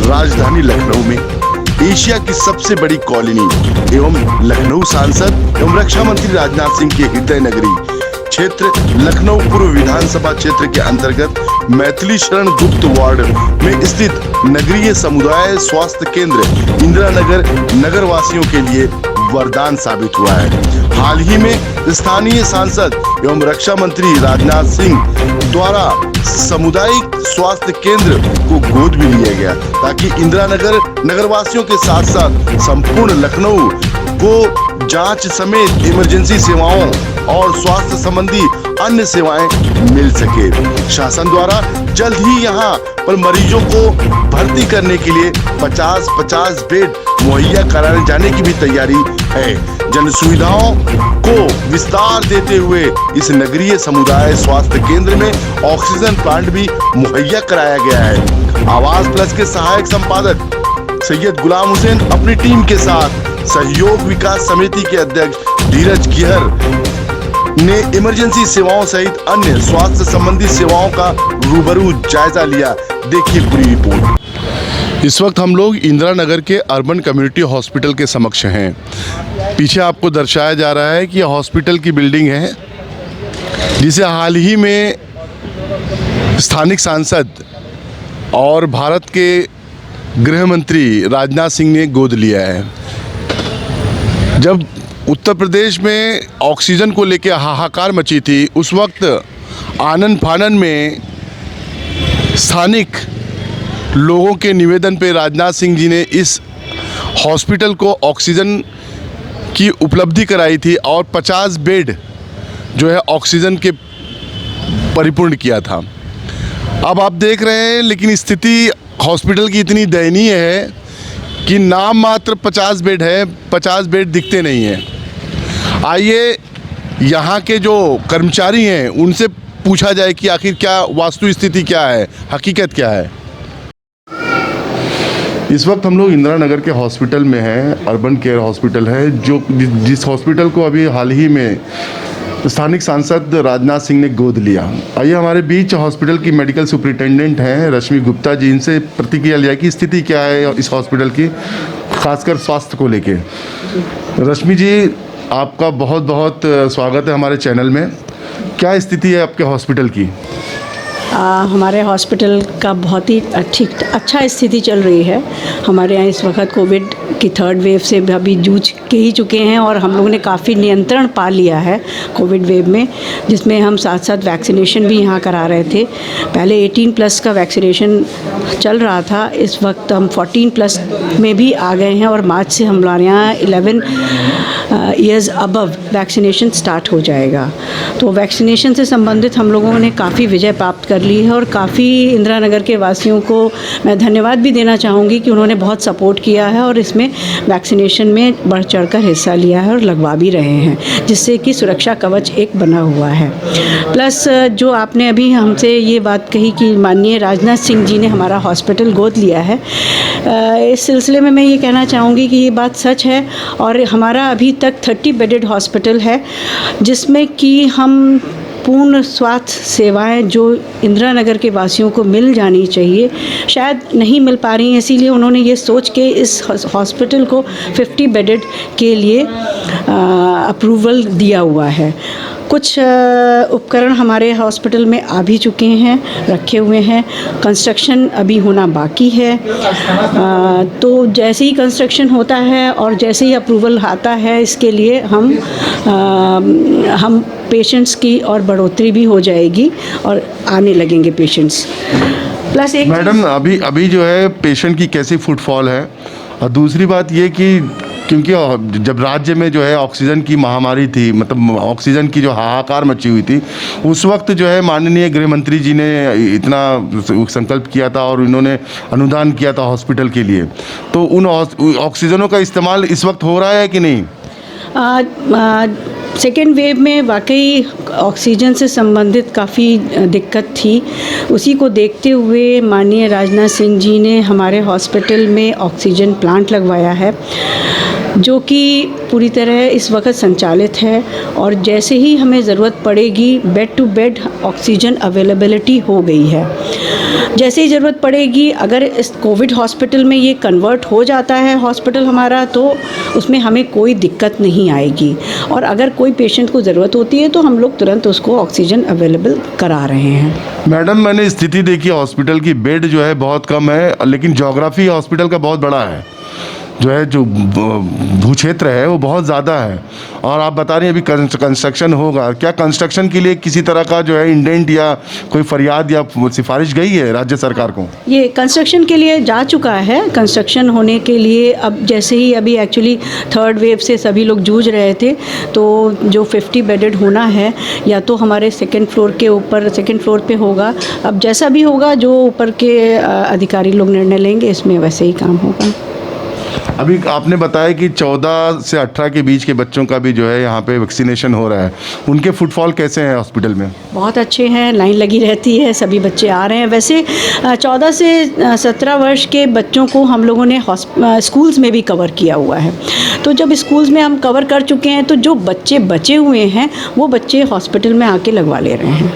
राजधानी लखनऊ में एशिया की सबसे बड़ी कॉलोनी एवं लखनऊ सांसद एवं रक्षा मंत्री राजनाथ सिंह के हृदय नगरी क्षेत्र लखनऊ पूर्व विधानसभा क्षेत्र के अंतर्गत मैथिली शरण गुप्त वार्ड में स्थित नगरीय समुदाय स्वास्थ्य केंद्र इंदिरा नगर नगर वासियों के लिए वरदान साबित हुआ है। हाल ही में स्थानीय सांसद एवं रक्षा मंत्री राजनाथ सिंह द्वारा सामुदायिक स्वास्थ्य केंद्र को गोद भी लिया गया ताकि इंदिरा नगर नगरवासियों के साथ साथ संपूर्ण लखनऊ को जांच समेत इमरजेंसी सेवाओं और स्वास्थ्य संबंधी अन्य सेवाएं मिल सके। शासन द्वारा जल्द ही यहां पर मरीजों को भर्ती करने के लिए 50-50 बेड मुहैया कराने जाने की भी तैयारी है। जन सुविधाओं को विस्तार देते हुए इस नगरीय समुदाय स्वास्थ्य केंद्र में ऑक्सीजन प्लांट भी मुहैया कराया गया है। आवास प्लस के सहायक संपादक सैयद गुलाम हुसैन अपनी टीम के साथ सहयोग विकास समिति के अध्यक्ष धीरज किहर ने इमरजेंसी सेवाओं सहित अन्य स्वास्थ्य संबंधी सेवाओं का रूबरू जायजा लिया। देखिए पूरी रिपोर्ट। इस वक्त हम लोग इंदिरा नगर के अर्बन कम्युनिटी हॉस्पिटल के समक्ष हैं। पीछे आपको दर्शाया जा रहा है कि यह हॉस्पिटल की बिल्डिंग है जिसे हाल ही में स्थानिक सांसद और भारत के गृह मंत्री राजनाथ सिंह ने गोद लिया है। जब उत्तर प्रदेश में ऑक्सीजन को लेकर हाहाकार मची थी उस वक्त आनन फानन में स्थानिक लोगों के निवेदन पे राजनाथ सिंह जी ने इस हॉस्पिटल को ऑक्सीजन की उपलब्धि कराई थी और 50 बेड जो है ऑक्सीजन के परिपूर्ण किया था। अब आप देख रहे हैं लेकिन स्थिति हॉस्पिटल की इतनी दयनीय है कि नाम मात्र 50 बेड है, 50 बेड दिखते नहीं हैं। आइए यहाँ के जो कर्मचारी हैं उनसे पूछा जाए कि आखिर क्या वास्तु स्थिति क्या है, हकीकत क्या है। इस वक्त हम लोग इंदिरा नगर के हॉस्पिटल में हैं। अर्बन केयर हॉस्पिटल है जो जिस हॉस्पिटल को अभी हाल ही में स्थानिक सांसद राजनाथ सिंह ने गोद लिया। आइए हमारे बीच हॉस्पिटल की मेडिकल सुपरिटेंडेंट हैं रश्मि गुप्ता जी, इनसे प्रतिक्रिया लिया कि स्थिति क्या है इस हॉस्पिटल की, खासकर स्वास्थ्य को लेके। रश्मि जी, आपका बहुत बहुत स्वागत है हमारे चैनल में। क्या स्थिति है आपके हॉस्पिटल की? हमारे हॉस्पिटल का बहुत ही अच्छा स्थिति चल रही है। हमारे यहाँ इस वक्त कोविड की 3rd वेव से अभी जूझ के ही चुके हैं और हम लोगों ने काफ़ी नियंत्रण पा लिया है कोविड वेव में, जिसमें हम साथ साथ वैक्सीनेशन भी यहाँ करा रहे थे। पहले 18+ का वैक्सीनेशन चल रहा था, इस वक्त हम 14+ में भी आ गए हैं और मार्च से हमारे यहाँ 11 ईयर्स अबव वैक्सीनेशन स्टार्ट हो जाएगा। तो वैक्सीनेशन से संबंधित हम लोगों ने काफ़ी विजय प्राप्त कर ली है और काफ़ी इंदिरा नगर के वासियों को मैं धन्यवाद भी देना चाहूँगी कि उन्होंने बहुत सपोर्ट किया है और इसमें वैक्सीनेशन में बढ़ चढ़कर हिस्सा लिया है और लगवा भी रहे हैं, जिससे कि सुरक्षा कवच एक बना हुआ है। प्लस जो आपने अभी हमसे ये बात कही कि माननीय राजनाथ सिंह जी ने हमारा हॉस्पिटल गोद लिया है, इस सिलसिले में मैं ये कहना चाहूँगी कि ये बात सच है और हमारा अभी तक 30 बेडेड हॉस्पिटल है जिसमें कि हम पूर्ण स्वास्थ्य सेवाएं जो इंदिरा नगर के वासियों को मिल जानी चाहिए शायद नहीं मिल पा रही हैं। इसीलिए उन्होंने ये सोच के इस हॉस्पिटल को 50 बेडेड के लिए अप्रूवल दिया हुआ है। कुछ उपकरण हमारे हॉस्पिटल में आ भी चुके हैं, रखे हुए हैं, कंस्ट्रक्शन अभी होना बाकी है। तो जैसे ही कंस्ट्रक्शन होता है और जैसे ही अप्रूवल आता है इसके लिए हम पेशेंट्स की और बढ़ोतरी भी हो जाएगी और आने लगेंगे पेशेंट्स। प्लस एक मैडम अभी जो है पेशेंट की कैसी फुटफॉल है, और दूसरी बात ये कि क्योंकि जब राज्य में जो है ऑक्सीजन की महामारी थी, मतलब ऑक्सीजन की जो हाहाकार मची हुई थी, उस वक्त जो है माननीय गृह मंत्री जी ने इतना संकल्प किया था और इन्होंने अनुदान किया था हॉस्पिटल के लिए, तो उन ऑक्सीजनों का इस्तेमाल इस वक्त हो रहा है कि नहीं? सेकेंड वेव में वाकई ऑक्सीजन से संबंधित काफ़ी दिक्कत थी। उसी को देखते हुए माननीय राजनाथ सिंह जी ने हमारे हॉस्पिटल में ऑक्सीजन प्लांट लगवाया है। जो कि पूरी तरह इस वक्त संचालित है, और जैसे ही हमें ज़रूरत पड़ेगी bed to bed oxygen availability हो गई है। जैसे ही ज़रूरत पड़ेगी, अगर इस कोविड हॉस्पिटल में ये कन्वर्ट हो जाता है हॉस्पिटल हमारा, तो उसमें हमें कोई दिक्कत नहीं आएगी, और अगर कोई पेशेंट को ज़रूरत होती है तो हम लोग तुरंत उसको ऑक्सीजन अवेलेबल करा रहे हैं। मैडम, मैंने स्थिति देखी हॉस्पिटल की, बेड जो है बहुत कम है, लेकिन ज्योग्राफी हॉस्पिटल का बहुत बड़ा है, जो है जो भू क्षेत्र है वो बहुत ज़्यादा है। और आप बता रही हैं अभी कंस्ट्रक्शन होगा, क्या कंस्ट्रक्शन के लिए किसी तरह का जो है इंडेंट या कोई फरियाद या सिफारिश गई है राज्य सरकार को? ये कंस्ट्रक्शन के लिए जा चुका है। कंस्ट्रक्शन होने के लिए अब जैसे ही अभी एक्चुअली थर्ड वेव से सभी लोग जूझ रहे थे, तो जो 50 बेडेड होना है या तो हमारे सेकंड फ्लोर पे होगा। अब जैसा भी होगा, जो ऊपर के अधिकारी लोग निर्णय लेंगे, इसमें वैसे ही काम होगा। अभी आपने बताया कि 14 से 18 के बीच के बच्चों का भी जो है यहाँ पे वैक्सीनेशन हो रहा है, उनके फुटफॉल कैसे हैं हॉस्पिटल में? बहुत अच्छे हैं, लाइन लगी रहती है, सभी बच्चे आ रहे हैं। वैसे 14 से 17 वर्ष के बच्चों को हम लोगों ने स्कूल्स में भी कवर किया हुआ है। तो जब स्कूल्स में हम कवर कर चुके हैं, तो जो बच्चे बचे हुए हैं वो बच्चे हॉस्पिटल में आके लगवा ले रहे हैं।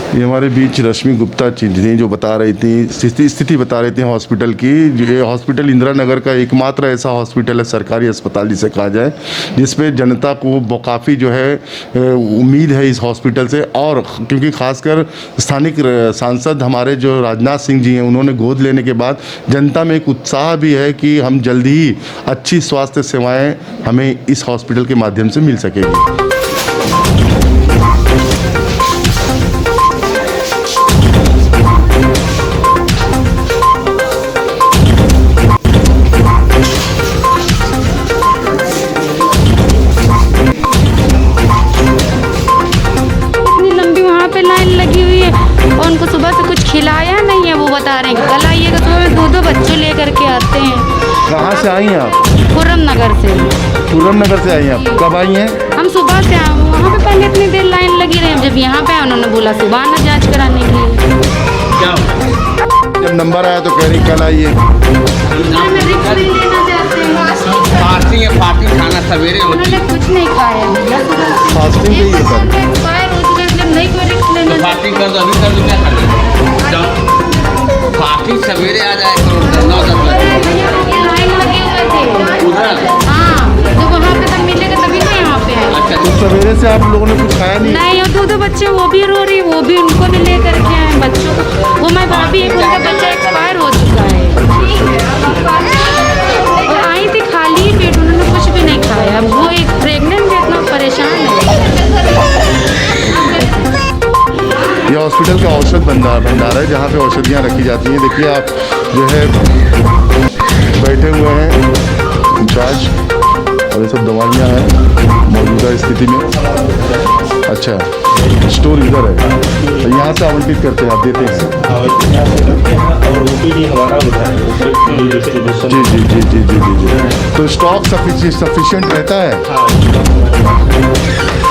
ये हमारे बीच रश्मि गुप्ता थी, जो बता रही थी स्थिति बता रही थी हॉस्पिटल की। ये हॉस्पिटल इंदिरा नगर का एकमात्र ऐसा हॉस्पिटल है, सरकारी अस्पताल जिसे कहा जाए, जिसपे जनता को काफ़ी जो है उम्मीद है इस हॉस्पिटल से। और क्योंकि खासकर स्थानिक सांसद हमारे जो राजनाथ सिंह जी हैं, उन्होंने गोद लेने के बाद जनता में एक उत्साह भी है कि हम जल्दी ही अच्छी स्वास्थ्य सेवाएँ हमें इस हॉस्पिटल के माध्यम से मिल सकेगी। उनको सुबह से कुछ खिलाया नहीं है, वो बता रहे हैं कल आइएगा। सुबह में 2-2 बच्चे लेकर के आते हैं। कहाँ से आई हैं आप? खुर्रम नगर से। खुर्रम नगर से आई हैं आप? कब आई हैं? हम सुबह से आए, वहाँ पे पहले इतनी देर लाइन लगी रही। जब यहाँ पे उन्होंने बोला सुबह आना जाँच कराने के लिए। जब नंबर आया तो कह रही कल आइए। फास्टिंग खाना सवेरे उन्होंने कुछ नहीं खाया। फास्टिंग के लिए नहीं कोई रिस्क लेना। तो फास्टिंग कर दो, अभी कर दो, क्या कर दो? फास्टिंग सवेरे आ जाए करो, 9-10 बजे लाइन लगे हुए थे उधर। हाँ, तो वहाँ पे तब मिलेगा तभी तो यहाँ पे है। अच्छा, तो सवेरे से आप लोगों ने कुछ खाया नहीं? नहीं, और 2-2 बच्चे वो भी रो रही, वो भी उनको भी लेकर के आए बच्चों को। वो मैं भाभी, एक उनका बच्चा एक्सपायर हो चुका है। और आई थी खाली पेट, उन्होंने कुछ भी नहीं खाया। वो एक प्रेग्नेंट है, इतना परेशान है। ये हॉस्पिटल का औषध भंडार है, जहाँ पे औषधियाँ रखी जाती हैं। देखिए आप जो है बैठे हुए हैं इंचार्ज, और ये सब दवाइयाँ हैं मौजूदा स्थिति में। अच्छा, स्टोर इधर है, तो यहाँ से आवंटित करते हैं, आप देते हैं? जी। तो स्टॉक सफिशिएंट रहता है?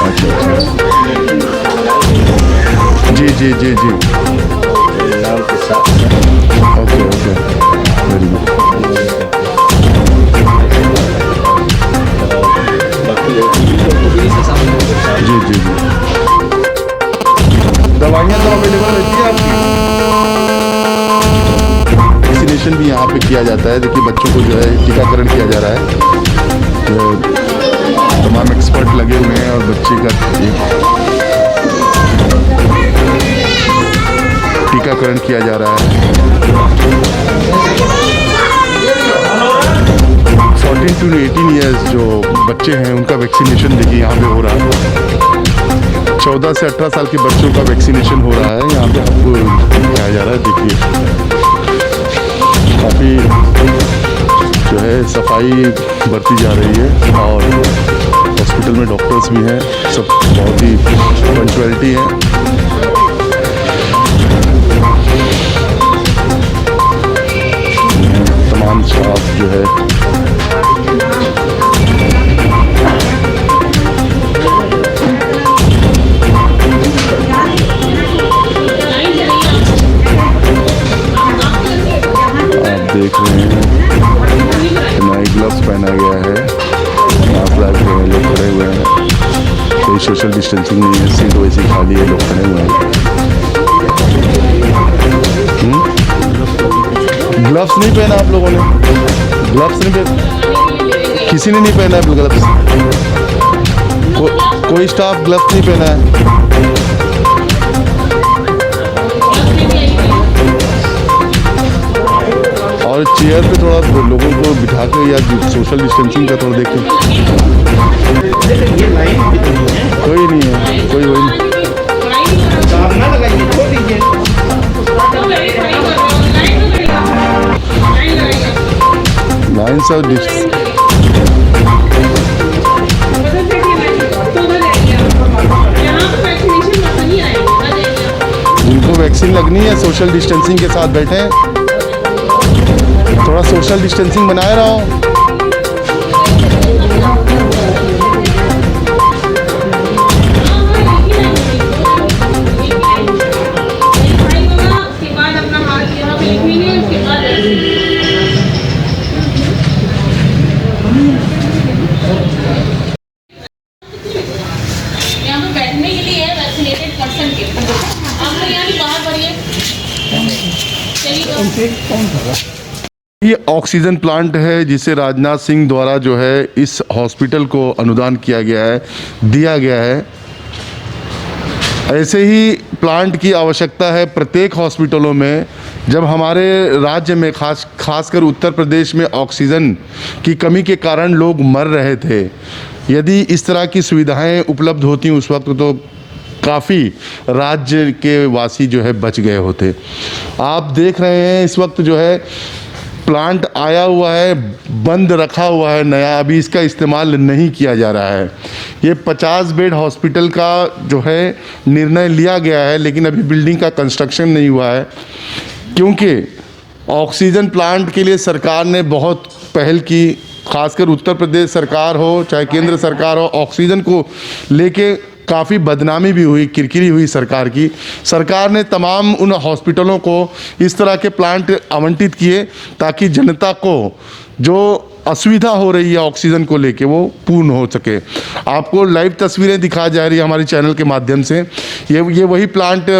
अच्छा। जी। Okay, very good. जी। दवाइयाँ तो अवेलेबल रहती है आपकी? वैक्सीनेशन भी यहाँ पे किया जाता है। देखिए बच्चों को जो है टीकाकरण किया जा रहा है, तमाम एक्सपर्ट लगे हुए हैं, और बच्चे का टीकाकरण किया जा रहा है। 14 to 18 ईयर्स जो बच्चे हैं, उनका वैक्सीनेशन देखिए यहाँ पे हो रहा है। 14 से 18 साल के बच्चों का वैक्सीनेशन हो रहा है यहाँ पे, आपको दिखाया जा रहा है। देखिए काफ़ी जो है सफाई बरती जा रही है, और हॉस्पिटल में डॉक्टर्स भी हैं, सब बहुत ही पंक्चुअलिटी है। तमाम स्टाफ जो है आप देख रहे हैं, नाइट ग्लव्स पहना गया है। सोशल डिस्टेंसिंग नहीं है, सीट वैसे ही खाली है, लोग खड़े हुए हैं। ग्लव्स नहीं पहना आप लोगों ने? ग्लव्स नहीं पहना, किसी ने नहीं पहना है ग्लव्स? कोई स्टाफ ग्लव्स नहीं पहना है? और चेयर पे थोड़ा लोगों को बिठा के या सोशल डिस्टेंसिंग का थोड़ा देखें। कोई नहीं है, कोई वही नहीं। लाइन से जिनको वैक्सीन लगनी है सोशल डिस्टेंसिंग के साथ बैठे हैं, थोड़ा सोशल डिस्टेंसिंग बनाए रहो। यहाँ पे बैठने के लिए है वैक्सीनेटेड पर्सन के। आप लोग यहाँ भी बाहर पड़िए। चलिए ये ऑक्सीजन प्लांट है जिसे राजनाथ सिंह द्वारा जो है इस हॉस्पिटल को अनुदान किया गया है, दिया गया है। ऐसे ही प्लांट की आवश्यकता है प्रत्येक हॉस्पिटलों में। जब हमारे राज्य में खासकर उत्तर प्रदेश में ऑक्सीजन की कमी के कारण लोग मर रहे थे, यदि इस तरह की सुविधाएं उपलब्ध होती उस वक्त तो काफ़ी राज्य के वासी जो है बच गए होते। आप देख रहे हैं इस वक्त जो है प्लांट आया हुआ है, बंद रखा हुआ है नया, अभी इसका इस्तेमाल नहीं किया जा रहा है। ये 50 बेड हॉस्पिटल का जो है निर्णय लिया गया है, लेकिन अभी बिल्डिंग का कंस्ट्रक्शन नहीं हुआ है, क्योंकि ऑक्सीजन प्लांट के लिए सरकार ने बहुत पहल की। खासकर उत्तर प्रदेश सरकार हो चाहे केंद्र सरकार हो, ऑक्सीजन को लेके काफ़ी बदनामी भी हुई, किरकिरी हुई सरकार की। सरकार ने तमाम उन हॉस्पिटलों को इस तरह के प्लांट आवंटित किए ताकि जनता को जो असुविधा हो रही है ऑक्सीजन को लेके वो पूर्ण हो सके। आपको लाइव तस्वीरें दिखा जा रही है हमारे चैनल के माध्यम से। ये वही प्लांट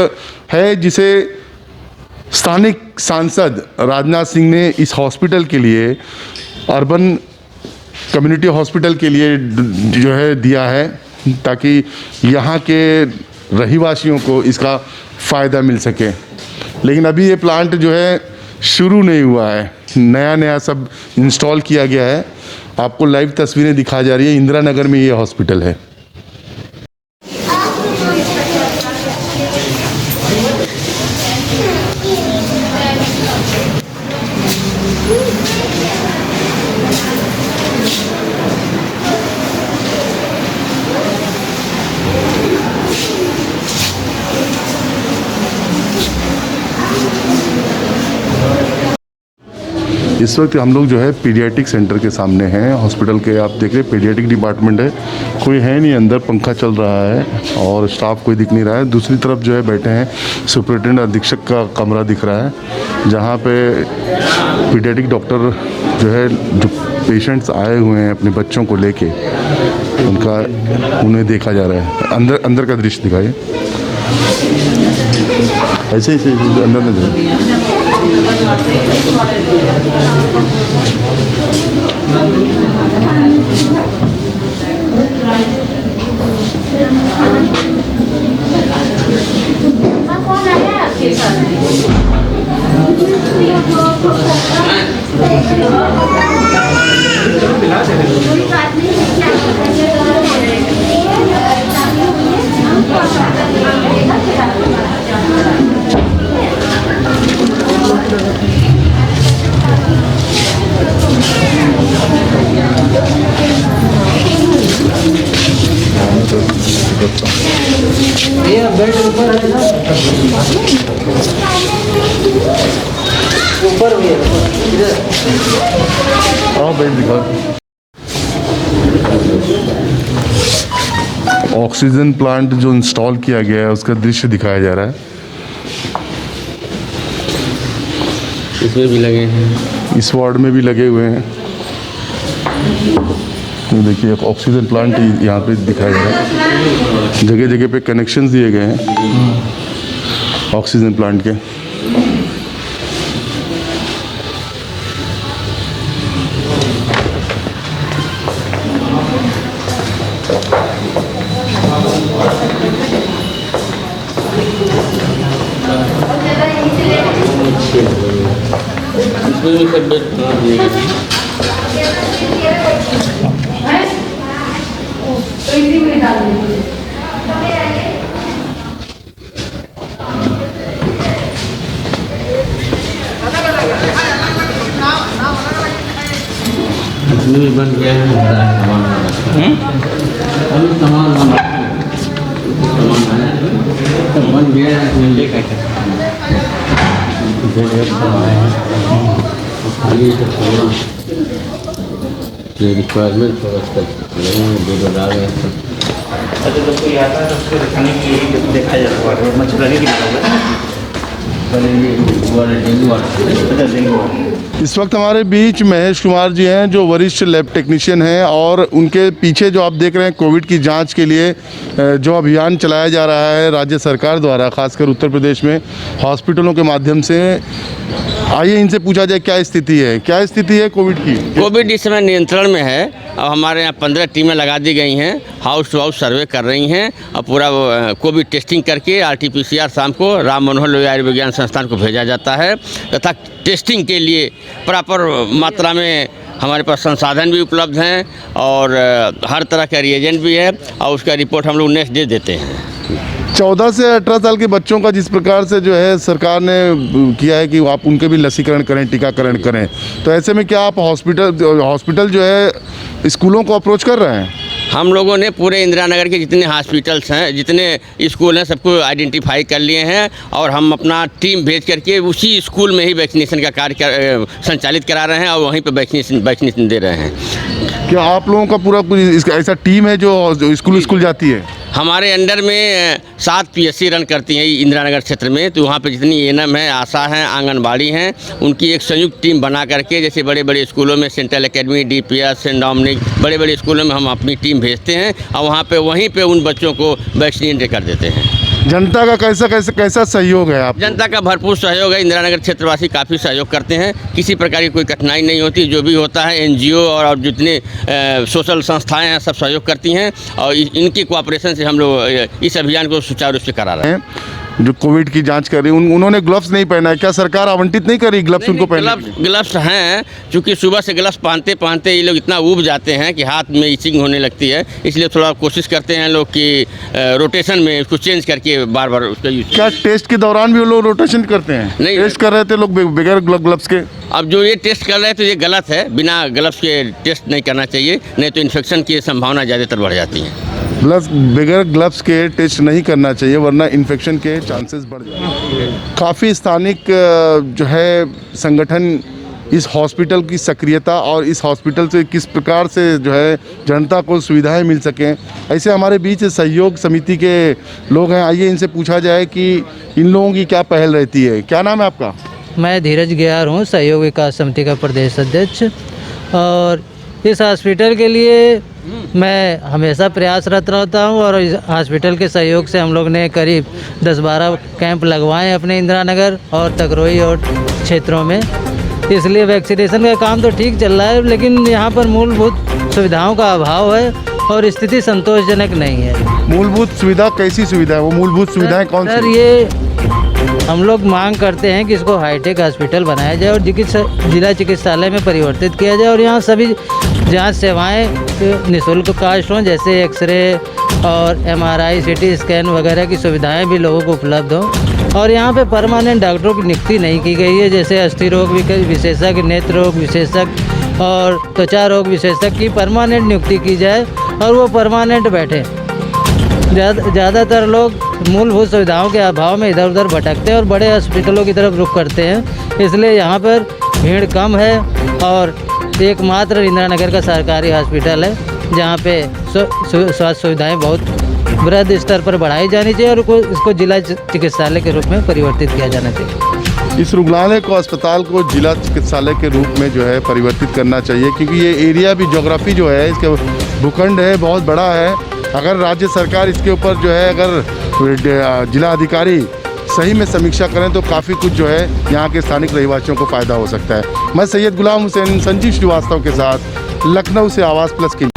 है जिसे स्थानिक सांसद राजनाथ सिंह ने इस हॉस्पिटल के लिए, अर्बन कम्युनिटी हॉस्पिटल के लिए जो है दिया है, ताकि यहाँ के रहीवासियों को इसका फ़ायदा मिल सके। लेकिन अभी ये प्लांट जो है शुरू नहीं हुआ है, नया सब इंस्टॉल किया गया है। आपको लाइव तस्वीरें दिखा जा रही है। इंदिरा नगर में ये हॉस्पिटल है। इस वक्त हम लोग जो है पीडियाट्रिक सेंटर के सामने हैं, हॉस्पिटल के। आप देख रहे हैं पीडियाट्रिक डिपार्टमेंट है, कोई है नहीं अंदर, पंखा चल रहा है और स्टाफ कोई दिख नहीं रहा है। दूसरी तरफ जो है बैठे हैं सुपरिटेंडेंट अधीक्षक का कमरा दिख रहा है, जहाँ पे पीडियाट्रिक डॉक्टर जो है जो पेशेंट्स आए हुए हैं अपने बच्चों को लेके उन्हें देखा जा रहा है। अंदर का दृश्य दिखाइए। ऐसे ही अंदर न जाए। ये बेड ऊपर है ना, ऊपर भी है इधर। आओ बेड दिखा। ऑक्सीजन प्लांट जो इंस्टॉल किया गया है उसका दृश्य दिखाया जा रहा है। इसमें भी लगे हैं, इस वार्ड में भी लगे हुए हैं। तो देखिए एक ऑक्सीजन प्लांट यहाँ पे दिखाया गया है, जगह जगह पे कनेक्शंस दिए गए हैं ऑक्सीजन प्लांट के। इसमें भी सब बेड इसमें भी बन गया है, सामान बन गया है, लेकर रिक्वायरमेंट अच्छा जब कोई आता है तो उसको दिखाने के लिए जब देखा जाता है मच्छरदानी की इस वक्त हमारे बीच महेश कुमार जी हैं जो वरिष्ठ लैब टेक्नीशियन हैं, और उनके पीछे जो आप देख रहे हैं कोविड की जांच के लिए जो अभियान चलाया जा रहा है राज्य सरकार द्वारा, खासकर उत्तर प्रदेश में हॉस्पिटलों के माध्यम से। आइए इनसे पूछा जाए क्या स्थिति है कोविड की। कोविड इस समय नियंत्रण में है। अब हमारे यहाँ 15 टीमें लगा दी गई हैं, हाउस टू हाउस सर्वे कर रही हैं और पूरा कोविड टेस्टिंग करके RT-PCR शाम को राम मनोहर लोहिया आयुर्विज्ञान संस्थान को भेजा जाता है, तथा टेस्टिंग के लिए प्रॉपर मात्रा में हमारे पास संसाधन भी उपलब्ध हैं और हर तरह का रिएजेंट भी है, और उसका रिपोर्ट हम लोग नेक्स्ट डे देते हैं। 14 से 18 साल के बच्चों का जिस प्रकार से जो है सरकार ने किया है कि आप उनके भी लसीकरण करें, टीकाकरण करें, तो ऐसे में क्या आप हॉस्पिटल जो है स्कूलों को अप्रोच कर रहे हैं? हम लोगों ने पूरे इंदिरा नगर के जितने हॉस्पिटल्स हैं, जितने स्कूल हैं, सबको आइडेंटिफाई कर लिए हैं और हम अपना टीम भेज करके उसी स्कूल में ही वैक्सीनेशन का कार्य संचालित करा रहे हैं और वहीं पर वैक्सीनेशन दे रहे हैं। क्या आप लोगों का पूरा ऐसा टीम है जो स्कूल जाती है? हमारे अंडर में 7 PSC रन करती हैं इंदिरा नगर क्षेत्र में, तो वहाँ पे जितनी ANM है, आशा हैं, आंगनबाड़ी हैं, उनकी एक संयुक्त टीम बना करके, जैसे बड़े बड़े स्कूलों में central academy, DPS, Saint Dominic, बड़े बड़े स्कूलों में हम अपनी टीम भेजते हैं और वहाँ पे वहीं पे उन बच्चों को वैक्सीनेट कर देते हैं। जनता का कैसा सहयोग है आप? जनता का भरपूर सहयोग है। इंदिरा नगर क्षेत्रवासी काफ़ी सहयोग करते हैं, किसी प्रकार की कोई कठिनाई नहीं होती। जो भी होता है NGO और जितने सोशल संस्थाएं हैं सब सहयोग करती हैं और इनकी कोऑपरेशन से हम लोग इस अभियान को सुचारू रूप से करा रहे हैं। जो कोविड की जांच कर रही है उन्होंने ग्लव्स नहीं पहना है, क्या सरकार आवंटित नहीं करी ग्लव्स उनको पहनने? ग्लव्स हैं, चूँकि सुबह से ग्लव्स पहनते ये लोग इतना ऊब जाते हैं कि हाथ में इचिंग होने लगती है, इसलिए थोड़ा कोशिश करते हैं लोग कि रोटेशन में उसको चेंज करके बार बार उसका यूज। क्या टेस्ट के दौरान भी वो लोग रोटेशन करते हैं? नहीं, टेस्ट कर रहे थे लोग बगैर ग्लव्स के। अब जो ये टेस्ट कर रहे हैं तो ये गलत है, बिना ग्लव्स के टेस्ट नहीं करना चाहिए, नहीं तो इन्फेक्शन की संभावना ज़्यादातर बढ़ जाती है। बगैर ग्लव्स के टेस्ट नहीं करना चाहिए वरना इन्फेक्शन के चांसेस बढ़ जाते हैं। काफ़ी स्थानिक जो है संगठन इस हॉस्पिटल की सक्रियता और इस हॉस्पिटल से किस प्रकार से जो है जनता को सुविधाएं मिल सकें, ऐसे हमारे बीच सहयोग समिति के लोग हैं। आइए इनसे पूछा जाए कि इन लोगों की क्या पहल रहती है। क्या नाम है आपका? मैं धीरज ग्यार हूँ, सहयोग विकास समिति का प्रदेश अध्यक्ष, और इस हॉस्पिटल के लिए मैं हमेशा प्रयासरत रहता हूँ और इस हॉस्पिटल के सहयोग से हम लोग ने करीब 10-12 कैंप लगवाए अपने इंदिरा नगर और तकरोई और क्षेत्रों में। इसलिए वैक्सीनेशन का काम तो ठीक चल रहा है, लेकिन यहाँ पर मूलभूत सुविधाओं का अभाव है और स्थिति संतोषजनक नहीं है। मूलभूत सुविधा कैसी सुविधा है? वो मूलभूत सुविधाएं कौन सी? सर, ये हम लोग मांग करते हैं कि इसको हाईटेक हॉस्पिटल बनाया जाए और जिला चिकित्सालय में परिवर्तित किया जाए और यहाँ सभी जांच सेवाएं निःशुल्क कास्ट हों, जैसे एक्सरे और MRI, CT स्कैन वगैरह की सुविधाएं भी लोगों को उपलब्ध हों। और यहाँ पे परमानेंट डॉक्टरों की नियुक्ति नहीं की गई है, जैसे अस्थि रोग विशेषज्ञ, नेत्र रोग विशेषज्ञ और त्वचा रोग विशेषज्ञ की परमानेंट नियुक्ति की जाए और वो परमानेंट बैठे। ज़्यादातर लोग मूलभूत सुविधाओं के अभाव में इधर उधर भटकते हैं और बड़े हॉस्पिटलों की तरफ रुख करते हैं, इसलिए यहाँ पर भीड़ कम है और एकमात्र इंदिरा नगर का सरकारी हॉस्पिटल है जहाँ पे स्वास्थ्य सुविधाएं बहुत वृहद स्तर पर बढ़ाई जानी चाहिए और इसको जिला चिकित्सालय के रूप में परिवर्तित किया जाना चाहिए। इस रुग्णालय को, अस्पताल को जिला चिकित्सालय के रूप में जो है परिवर्तित करना चाहिए, क्योंकि ये एरिया भी, ज्योग्राफी जो है इसका भूखंड है बहुत बड़ा है। अगर राज्य सरकार इसके ऊपर जो है, अगर जिला अधिकारी सही में समीक्षा करें तो काफ़ी कुछ जो है यहाँ के स्थानिक रहवासियों को फ़ायदा हो सकता है। मैं सैयद गुलाम हुसैन, संजीव श्रीवास्तव के साथ लखनऊ से आवाज़ प्लस के